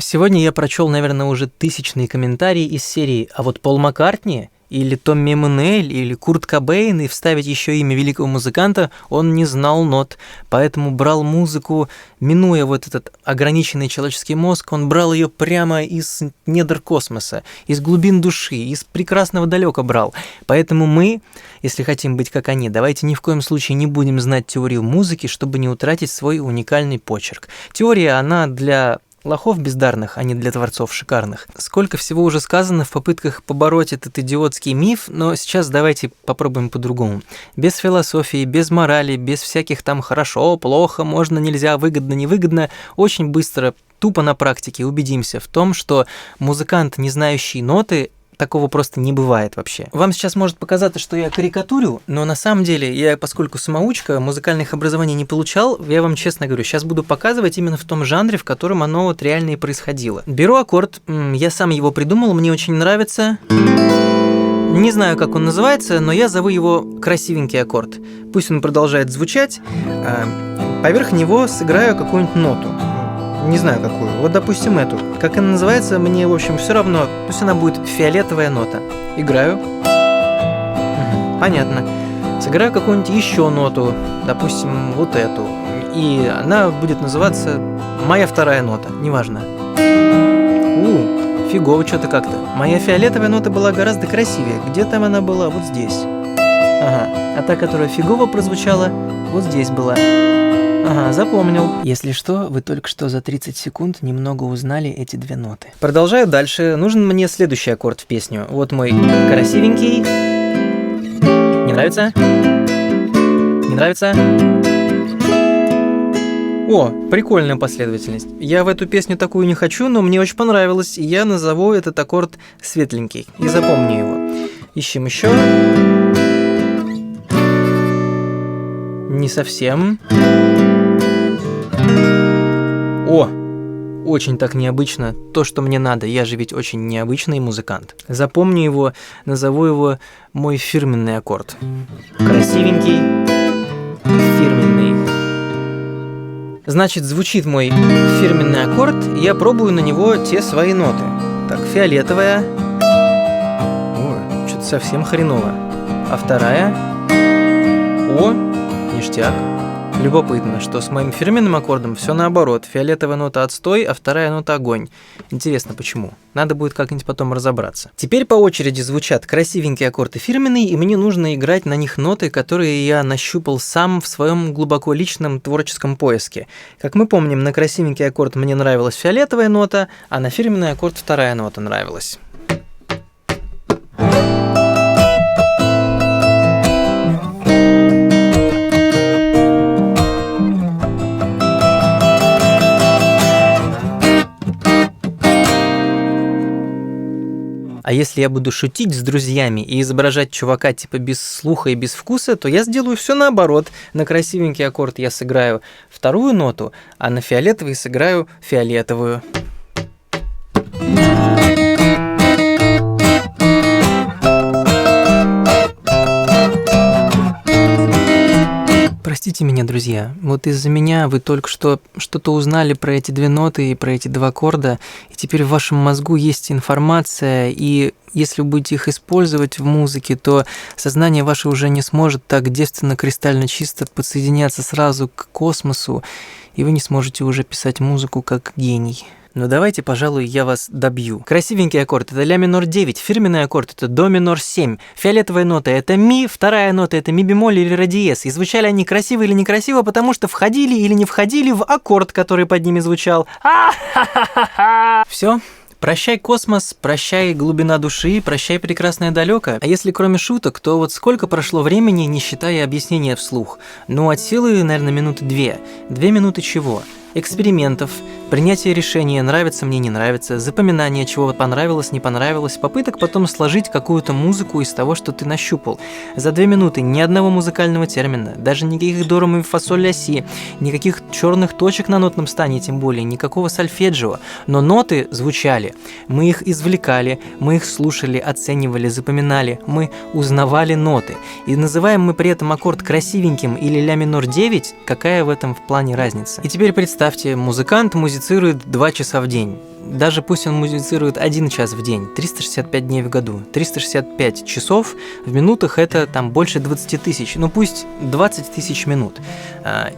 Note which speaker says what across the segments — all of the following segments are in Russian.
Speaker 1: Сегодня я прочел, наверное, уже тысячные комментарии из серии «А вот Пол Маккартни или Томми Эммануэль или Курт Кобейн, и вставить еще имя великого музыканта, он не знал нот, поэтому брал музыку, минуя вот этот ограниченный человеческий мозг, он брал ее прямо из недр космоса, из глубин души, из прекрасного далека брал. Поэтому мы, если хотим быть как они, давайте ни в коем случае не будем знать теорию музыки, чтобы не утратить свой уникальный почерк. Теория, она для лохов бездарных, а не для творцов шикарных. Сколько всего уже сказано в попытках побороть этот идиотский миф, но сейчас давайте попробуем по-другому. Без философии, без морали, без всяких там хорошо, плохо, можно, нельзя, выгодно, невыгодно, очень быстро, тупо на практике убедимся в том, что музыкант, не знающий ноты, такого просто не бывает вообще. Вам сейчас может показаться, что я карикатурю, но на самом деле я, поскольку самоучка, музыкальных образований не получал, я вам честно говорю, сейчас буду показывать именно в том жанре, в котором оно вот реально и происходило. Беру аккорд, я сам его придумал, мне очень нравится. Не знаю, как он называется, но я зову его красивенький аккорд. Пусть он продолжает звучать, поверх него сыграю какую-нибудь ноту. Не знаю какую. Вот, допустим, эту. Как она называется, мне, в общем, все равно. Пусть она будет фиолетовая нота. Играю. Понятно. Сыграю какую-нибудь еще ноту. Допустим, вот эту. И она будет называться «Моя вторая нота». Неважно. Фигово что-то как-то. Моя фиолетовая нота была гораздо красивее. Где там она была? Вот здесь. Ага. А та, которая фигово прозвучала, вот здесь была. Ага, запомнил. Если что, вы только что за 30 секунд немного узнали эти две ноты. Продолжаю дальше. Нужен мне следующий аккорд в песню. Вот мой красивенький. Не нравится? Не нравится? О, прикольная последовательность. Я в эту песню такую не хочу, но мне очень понравилось, и я назову этот аккорд светленький. И запомню его. Ищем еще. Не совсем. О, очень так необычно, то, что мне надо, я же ведь очень необычный музыкант. Запомню его, назову его мой фирменный аккорд. Красивенький, фирменный. Значит, звучит мой фирменный аккорд, и я пробую на него те свои ноты. Так, фиолетовая. О, что-то совсем хреново. А вторая. О, ништяк. Любопытно, что с моим фирменным аккордом все наоборот. Фиолетовая нота отстой, а вторая нота огонь. Интересно, почему? Надо будет как-нибудь потом разобраться. Теперь по очереди звучат красивенький аккорд и фирменный, и мне нужно играть на них ноты, которые я нащупал сам в своем глубоко личном творческом поиске. Как мы помним, на красивенький аккорд мне нравилась фиолетовая нота, а на фирменный аккорд вторая нота нравилась. А если я буду шутить с друзьями и изображать чувака типа без слуха и без вкуса, то я сделаю все наоборот. На красивенький аккорд я сыграю вторую ноту, а на фиолетовый сыграю фиолетовую. Простите меня, друзья, вот из-за меня вы только что что-то узнали про эти две ноты и про эти два аккорда, и теперь в вашем мозгу есть информация, и если вы будете их использовать в музыке, то сознание ваше уже не сможет так девственно, кристально чисто подсоединяться сразу к космосу, и вы не сможете уже писать музыку как гений. Но давайте, пожалуй, я вас добью. Красивенький аккорд – это ля минор 9, фирменный аккорд – это до минор 7, фиолетовая нота – это ми, вторая нота – это ми бемоль или ре диез. И звучали они красиво или некрасиво, потому что входили или не входили в аккорд, который под ними звучал. Все. Прощай космос, прощай глубина души, прощай прекрасное далеко. А если кроме шуток, то вот сколько прошло времени, не считая объяснения вслух? Ну, от силы, наверное, минуты 2. 2 минуты чего? Экспериментов, принятие решения, нравится мне, не нравится, запоминание, чего понравилось, не понравилось, попыток потом сложить какую-то музыку из того, что ты нащупал. За 2 минуты ни одного музыкального термина, даже никаких до, ре, ми, фа, соль, ля, си, никаких черных точек на нотном стане, тем более, никакого сольфеджио. Но ноты звучали, мы их извлекали, мы их слушали, оценивали, запоминали, мы узнавали ноты. И называем мы при этом аккорд красивеньким или ля минор 9, какая в этом в плане разница? И теперь представьте представьте, музыкант музицирует 2 часа в день. Даже пусть он музицирует 1 час в день, 365 дней в году, 365 часов в минутах это там больше 20 тысяч, ну пусть 20 тысяч минут.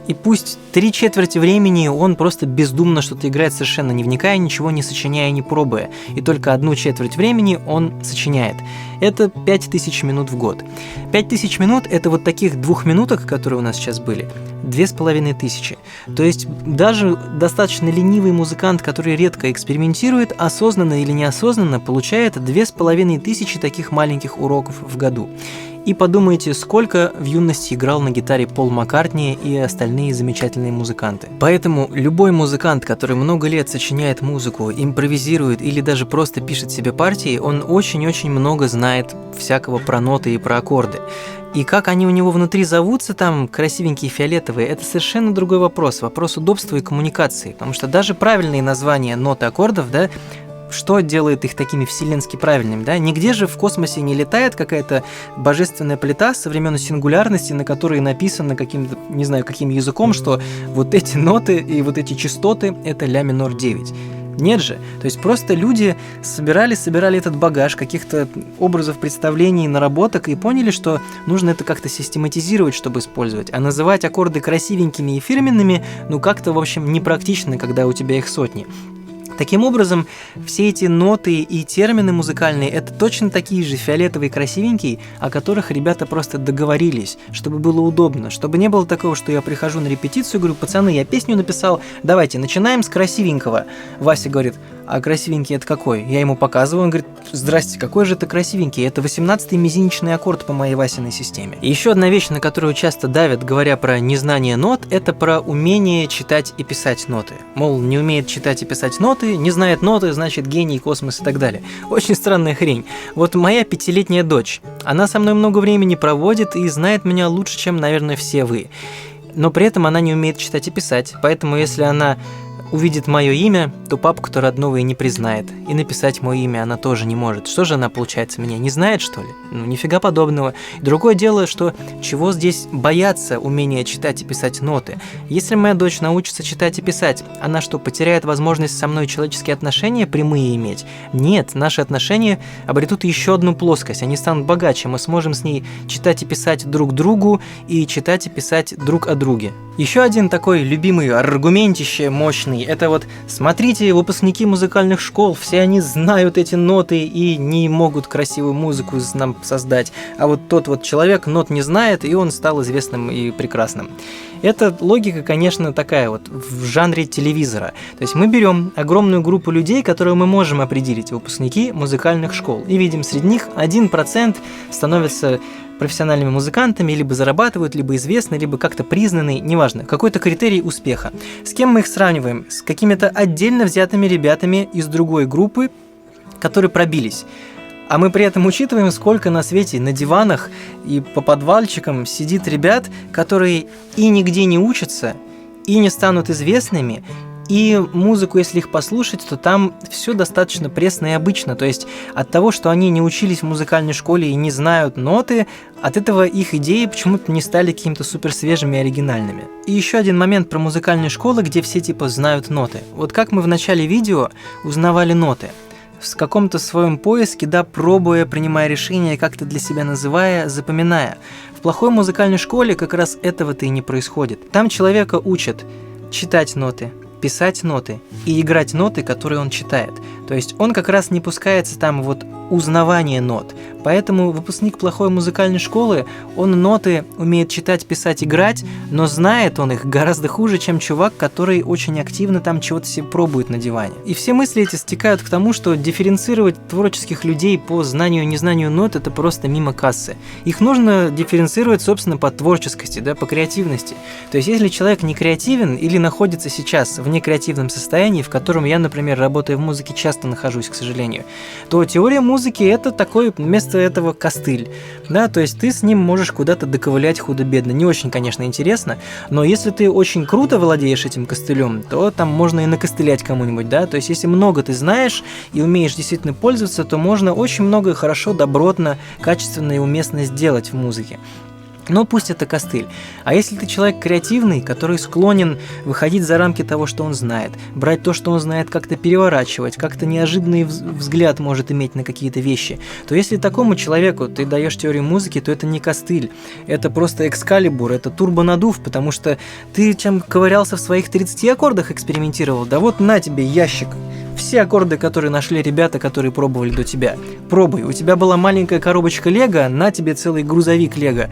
Speaker 1: И пусть 3/4 времени он просто бездумно что-то играет, совершенно не вникая, ничего не сочиняя, не пробуя. И только 1/4 времени он сочиняет. Это 5000 минут в год. 5000 минут – это вот таких 2 минуток, которые у нас сейчас были, 2500. То есть даже достаточно ленивый музыкант, который редко экспериментирует, осознанно или неосознанно получает 2500 таких маленьких уроков в году. И подумайте, сколько в юности играл на гитаре Пол Маккартни и остальные замечательные музыканты. Поэтому любой музыкант, который много лет сочиняет музыку, импровизирует или даже просто пишет себе партии, он очень-очень много знает всякого про ноты и про аккорды. И как они у него внутри зовутся, там, красивенькие фиолетовые, это совершенно другой вопрос, вопрос удобства и коммуникации. Потому что даже правильные названия нот и аккордов, да, что делает их такими вселенски правильными, да? Нигде же в космосе не летает какая-то божественная плита со времен сингулярности, на которой написано каким-то, не знаю, каким языком, что вот эти ноты и вот эти частоты – это ля минор 9. Нет же. То есть просто люди собирали этот багаж каких-то образов, представлений, наработок и поняли, что нужно это как-то систематизировать, чтобы использовать. А называть аккорды красивенькими и фирменными, ну как-то, в общем, непрактично, когда у тебя их сотни. Таким образом, все эти ноты и термины музыкальные – это точно такие же фиолетовые красивенькие, о которых ребята просто договорились, чтобы было удобно, чтобы не было такого, что я прихожу на репетицию и говорю: пацаны, я песню написал, давайте, начинаем с красивенького. Вася говорит: а красивенький это какой? Я ему показываю, он говорит: здрасте, какой же это красивенький? Это 18-й мизиничный аккорд по моей Васиной системе. И еще одна вещь, на которую часто давят, говоря про незнание нот, это про умение читать и писать ноты. Мол, не умеет читать и писать ноты, не знает ноты, значит гений, космос и так далее. Очень странная хрень. Вот моя 5-летняя дочь, она со мной много времени проводит и знает меня лучше, чем, наверное, все вы. Но при этом она не умеет читать и писать, поэтому если она увидит мое имя, то папку-то родного и не признает. И написать мое имя она тоже не может. Что же она, получается, меня не знает, что ли? Ну, нифига подобного. Другое дело, что чего здесь бояться умения читать и писать ноты? Если моя дочь научится читать и писать, она что, потеряет возможность со мной человеческие отношения прямые иметь? Нет, наши отношения обретут еще одну плоскость. Они станут богаче. Мы сможем с ней читать и писать друг другу и читать и писать друг о друге. Еще один такой любимый аргументище мощный – это вот: смотрите, выпускники музыкальных школ, все они знают эти ноты и не могут красивую музыку нам создать, а вот тот вот человек нот не знает, и он стал известным и прекрасным. Эта логика, конечно, такая вот в жанре телевизора. То есть мы берем огромную группу людей, которые мы можем определить, выпускники музыкальных школ, и видим, среди них 1% становится профессиональными музыкантами, либо зарабатывают, либо известны, либо как-то признаны, неважно, какой-то критерий успеха. С кем мы их сравниваем? С какими-то отдельно взятыми ребятами из другой группы, которые пробились. А мы при этом учитываем, сколько на свете на диванах и по подвальчикам сидит ребят, которые и нигде не учатся, и не станут известными, и музыку, если их послушать, то там все достаточно пресно и обычно. То есть от того, что они не учились в музыкальной школе и не знают ноты, от этого их идеи почему-то не стали какими-то супер свежими и оригинальными. И еще один момент про музыкальные школы, где все типа знают ноты. Вот как мы в начале видео узнавали ноты. В каком-то своем поиске, да, пробуя, принимая решения, как-то для себя называя, запоминая. В плохой музыкальной школе как раз этого-то и не происходит. Там человека учат читать ноты, писать ноты и играть ноты, которые он читает. То есть он как раз не пускается там вот узнавание нот. Поэтому выпускник плохой музыкальной школы, он ноты умеет читать, писать, играть, но знает он их гораздо хуже, чем чувак, который очень активно там чего-то себе пробует на диване. И все мысли эти стекают к тому, что дифференцировать творческих людей по знанию и незнанию нот – это просто мимо кассы. Их нужно дифференцировать, собственно, по творческости, да, по креативности. То есть если человек не креативен или находится сейчас в некреативном состоянии, в котором я, например, работая в музыке, часто нахожусь, к сожалению, то теория музыки – это такой вместо этого костыль. Да, то есть ты с ним можешь куда-то доковылять худо-бедно. Не очень, конечно, интересно, но если ты очень круто владеешь этим костылем, то там можно и накостылять кому-нибудь, да. То есть если много ты знаешь и умеешь действительно пользоваться, то можно очень много хорошо, добротно, качественно и уместно сделать в музыке. Но пусть это костыль. А если ты человек креативный, который склонен выходить за рамки того, что он знает, брать то, что он знает, как-то переворачивать, как-то неожиданный взгляд может иметь на какие-то вещи, то если такому человеку ты даешь теорию музыки, то это не костыль, это просто экскалибур, это турбонадув, потому что ты чем ковырялся в своих 30 аккордах, экспериментировал, да вот на тебе ящик. Все аккорды, которые нашли ребята, которые пробовали до тебя. Пробуй. У тебя была маленькая коробочка Лего, на тебе целый грузовик Лего.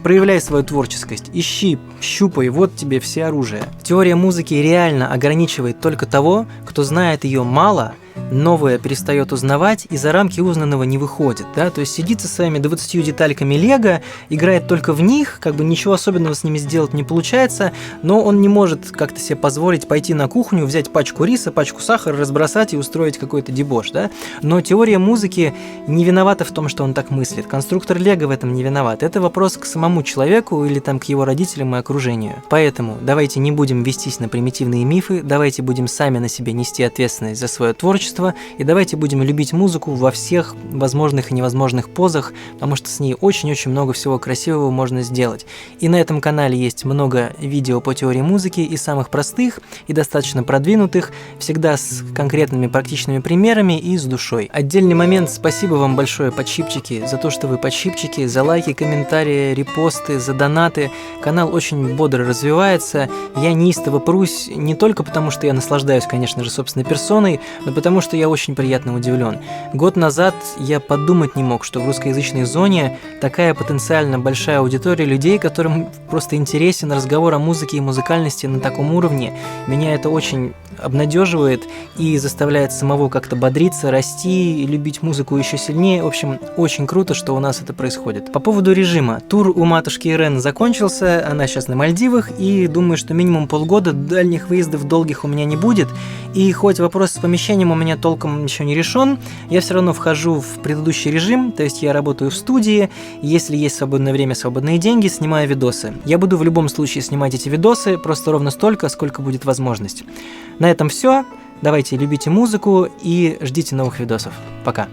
Speaker 1: Проявляй свою творческость, ищи, щупай, вот тебе все оружие. Теория музыки реально ограничивает только того, кто знает ее мало, новое перестает узнавать и за рамки узнанного не выходит, да, то есть сидит со своими 20 детальками Лего, играет только в них, как бы ничего особенного с ними сделать не получается, но он не может как-то себе позволить пойти на кухню, взять пачку риса, пачку сахара, разбросать и устроить какой-то дебош, да, но теория музыки не виновата в том, что он так мыслит, конструктор Лего в этом не виноват, это вопрос к самому человеку или там к его родителям и окружению, поэтому давайте не будем вестись на примитивные мифы, давайте будем сами на себе нести ответственность за свое творчество, и давайте будем любить музыку во всех возможных и невозможных позах, потому что с ней очень-очень много всего красивого можно сделать. И на этом канале есть много видео по теории музыки, и самых простых, и достаточно продвинутых, всегда с конкретными практичными примерами и с душой. Отдельный момент, спасибо вам большое, подшипчики, за то, что вы подшипчики, за лайки, комментарии, репосты, за донаты. Канал очень бодро развивается, я неистово прусь не только потому, что я наслаждаюсь, конечно же, собственной персоной, но потому что я очень приятно удивлен. Год назад я подумать не мог, что в русскоязычной зоне такая потенциально большая аудитория людей, которым просто интересен разговор о музыке и музыкальности на таком уровне. Меня это очень обнадеживает и заставляет самого как-то бодриться, расти и любить музыку еще сильнее. В общем, очень круто, что у нас это происходит. По поводу режима. Тур у матушки Ирен закончился, она сейчас на Мальдивах, и думаю, что минимум полгода дальних выездов долгих у меня не будет. И хоть вопрос с помещением у меня толком еще не решен, я все равно вхожу в предыдущий режим, то есть я работаю в студии, если есть свободное время, свободные деньги, снимаю видосы. Я буду в любом случае снимать эти видосы, просто ровно столько, сколько будет возможность. На этом все. Давайте любите музыку и ждите новых видосов. Пока.